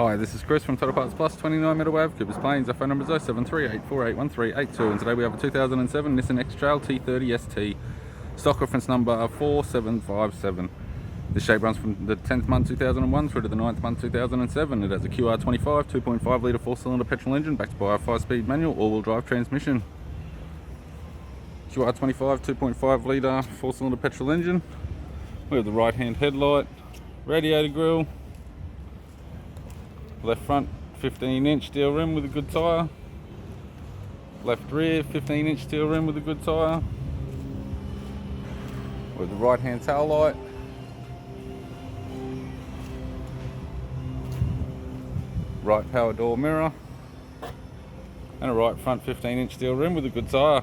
Hi, this is Chris from Total Parts Plus, 29 Meadow Ave, Coopers Plains. Our phone number is 073-848-1382, and today we have a 2007 Nissan X-Trail T30 ST, stock reference number 4757. This shape runs from the 10th month 2001 through to the 9th month 2007. It has a QR25 2.5 litre 4-cylinder petrol engine backed by a 5-speed manual all-wheel drive transmission. QR25 2.5 litre 4-cylinder petrol engine. We have the right hand headlight, radiator grille, left front 15-inch steel rim with a good tyre, left rear 15-inch steel rim with a good tyre, with the right hand tail light, right power door mirror, and a right front 15-inch steel rim with a good tyre.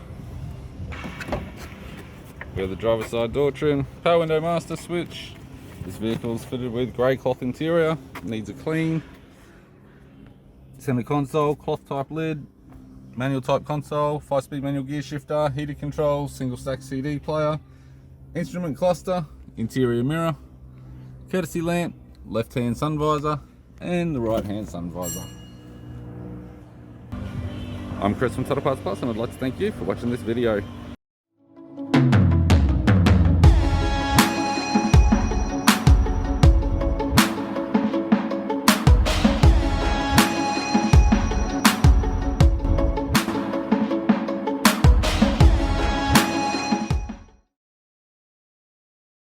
We have the driver's side door trim, power window master switch. This vehicle is fitted with grey cloth interior, needs a clean. Center console, cloth type lid, manual type console, 5-speed manual gear shifter, heated controls, single stack CD player, instrument cluster, interior mirror, courtesy lamp, left hand sun visor, and the right hand sun visor. I'm Chris from Total Parts Plus, and I'd like to thank you for watching this video.